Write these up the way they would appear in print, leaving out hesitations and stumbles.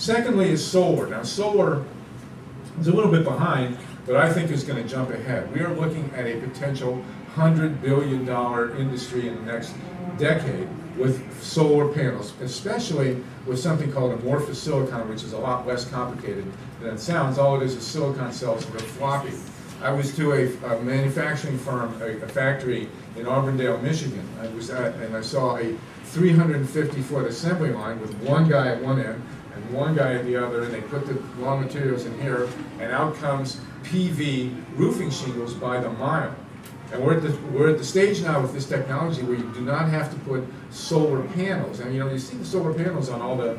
Secondly is solar. Now solar is a little bit behind, but I think is going to jump ahead. We are looking at a potential $100 billion industry in the next decade with solar panels, especially with something called amorphous silicon, which is a lot less complicated than it sounds. All it is silicon cells that are floppy. I was to a manufacturing firm, a factory in Auburndale, Michigan. I was at, and I saw a 350-foot assembly line with one guy at one end and one guy at the other, and they put the raw materials in here, and out comes PV roofing shingles by the mile. And we're at the stage now with this technology where you do not have to put solar panels. And you see the solar panels on all the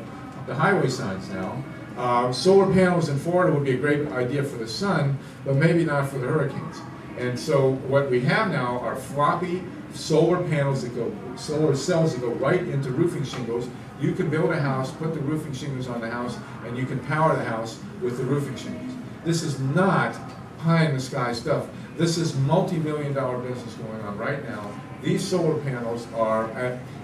highway signs now. Solar panels in Florida would be a great idea for the sun, but maybe not for the hurricanes. And so what we have now are floppy solar panels solar cells that go right into roofing shingles. You can build a house, put the roofing shingles on the house, and you can power the house with the roofing shingles. This is not pie in the sky stuff. This is multi-million-dollar business going on right now. These solar panels are,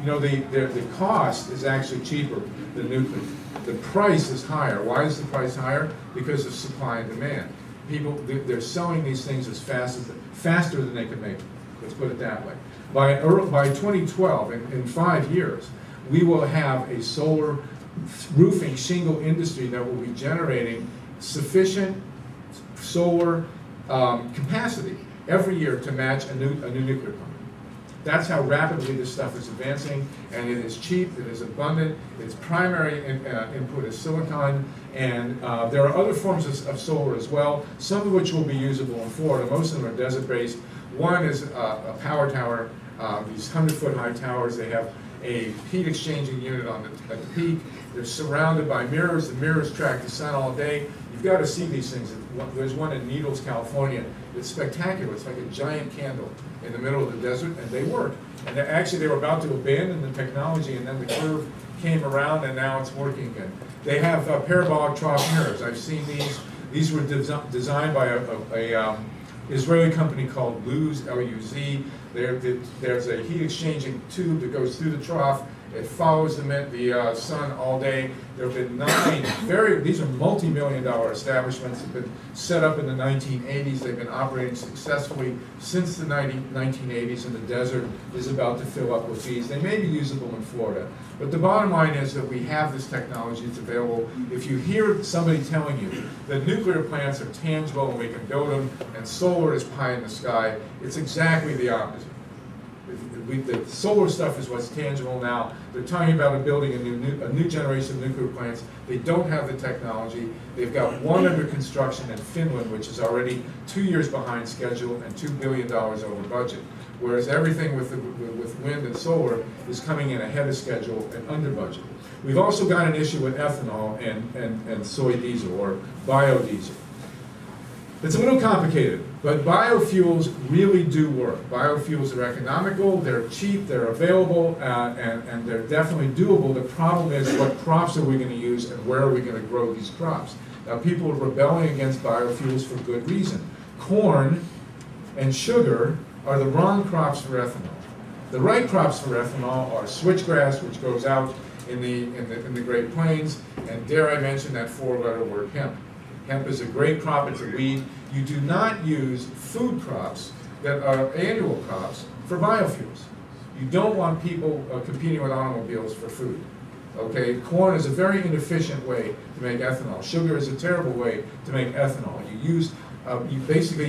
the cost is actually cheaper than nuclear. The price is higher. Why is the price higher? Because of supply and demand. They're selling these things faster than they can make them. Let's put it that way. By 2012, in 5 years, we will have a solar roofing shingle industry that will be generating sufficient solar capacity every year to match a new nuclear plant. That's how rapidly this stuff is advancing, and it is cheap, it is abundant, its primary input is silicon, and there are other forms of solar as well, some of which will be usable in Florida. Most of them are desert-based. One is a power tower, these 100-foot high towers. They have a heat exchanging unit at the peak. They're surrounded by mirrors. The mirrors track the sun all day. You've got to see these things. There's one in Needles, California. It's spectacular. It's like a giant candle in the middle of the desert, and they work. And actually, they were about to abandon the technology, and then the curve came around, and now it's working again. They have parabolic trough mirrors. I've seen these. These were designed by a Israeli company called Luz, L-U-Z. There's a heat exchanging tube that goes through the trough. It follows the sun all day. There have been 9 these are multi-million-dollar establishments that have been set up in the 1980s. They've been operating successfully since the 1980s, and the desert is about to fill up with these. They may be usable in Florida, but the bottom line is that we have this technology. It's available. If you hear somebody telling you that nuclear plants are tangible and we can build them, and solar is pie in the sky, it's exactly the opposite. The solar stuff is what's tangible now. They're talking about building a new generation of nuclear plants. They don't have the technology. They've got one under construction in Finland, which is already 2 years behind schedule and $2 billion over budget. Whereas everything with wind and solar is coming in ahead of schedule and under budget. We've also got an issue with ethanol and soy diesel or biodiesel. It's a little complicated, but biofuels really do work. Biofuels are economical, they're cheap, they're available, and they're definitely doable. The problem is, what crops are we going to use and where are we going to grow these crops? Now, people are rebelling against biofuels for good reason. Corn and sugar are the wrong crops for ethanol. The right crops for ethanol are switchgrass, which grows out in the Great Plains, and dare I mention that 4-letter word, hemp. Hemp is a great crop, it's a weed. You do not use food crops that are annual crops for biofuels. You don't want people competing with automobiles for food. Okay, corn is a very inefficient way to make ethanol. Sugar is a terrible way to make ethanol. You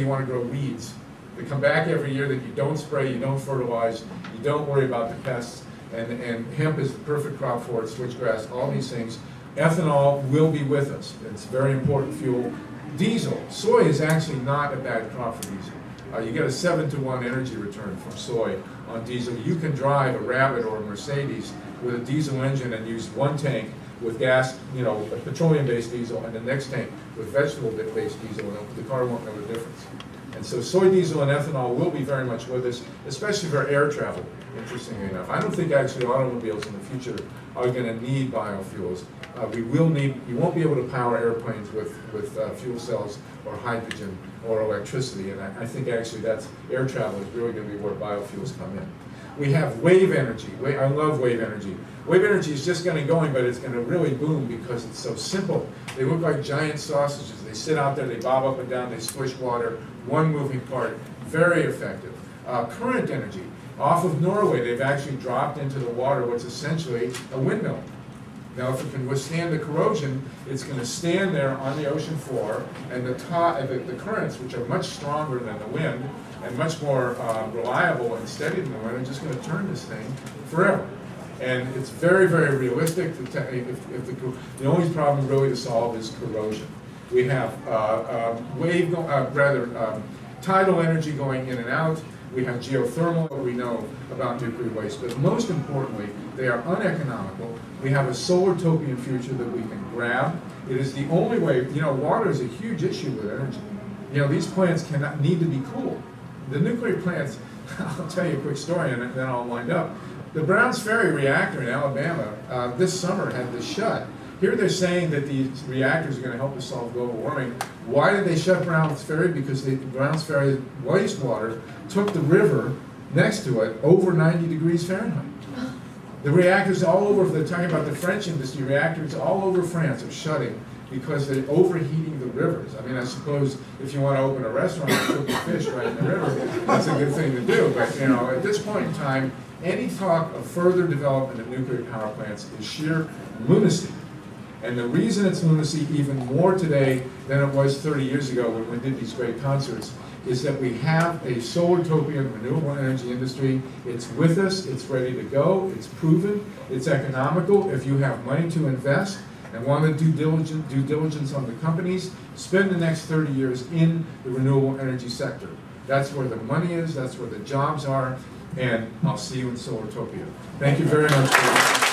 want to grow weeds that come back every year that you don't spray, you don't fertilize, you don't worry about the pests, and hemp is the perfect crop for it, switchgrass, all these things. Ethanol will be with us. It's a very important fuel. Diesel. Soy is actually not a bad crop for diesel. You get a 7-to-1 energy return from soy on diesel. You can drive a Rabbit or a Mercedes with a diesel engine and use one tank with gas, a petroleum-based diesel, and the next tank with vegetable-based diesel, and the car won't know the difference. And so soy diesel and ethanol will be very much with us, especially for air travel, interestingly enough. I don't think actually automobiles in the future are going to need biofuels. You won't be able to power airplanes with fuel cells or hydrogen or electricity, and I think actually air travel is really going to be where biofuels come in. We have wave energy. I love wave energy. Wave energy is just going but it's going to really boom because it's so simple. They look like giant sausages. They sit out there, they bob up and down, they squish water, one moving part, very effective. Current energy. Off of Norway, they've actually dropped into the water what's essentially a windmill. Now, if it can withstand the corrosion, it's going to stand there on the ocean floor, and the currents, which are much stronger than the wind and much more reliable and steady than the wind, are just going to turn this thing forever. And it's very, very realistic. The only problem really to solve is corrosion. We have tidal energy going in and out. We have geothermal, we know about nuclear waste, but most importantly, they are uneconomical. We have a solartopian future that we can grab. It is the only way, water is a huge issue with energy. These plants need to be cooled. The nuclear plants, I'll tell you a quick story and then I'll wind up. The Browns Ferry reactor in Alabama this summer had to shut. Here they're saying that these reactors are going to help us solve global warming. Why did they shut Browns Ferry? Because the Browns Ferry wastewater took the river next to it over 90 degrees Fahrenheit. The reactors all over, they're talking about the French industry, reactors all over France are shutting because they're overheating the rivers. I mean, I suppose if you want to open a restaurant and cook the fish right in the river, that's a good thing to do. But, at this point in time, any talk of further development of nuclear power plants is sheer lunacy. And the reason it's lunacy even more today than it was 30 years ago when we did these great concerts is that we have a solartopian renewable energy industry. It's with us, it's ready to go, it's proven, it's economical. If you have money to invest and want to do due diligence on the companies, spend the next 30 years in the renewable energy sector. That's where the money is, that's where the jobs are, and I'll see you in Solartopia. Thank you very much for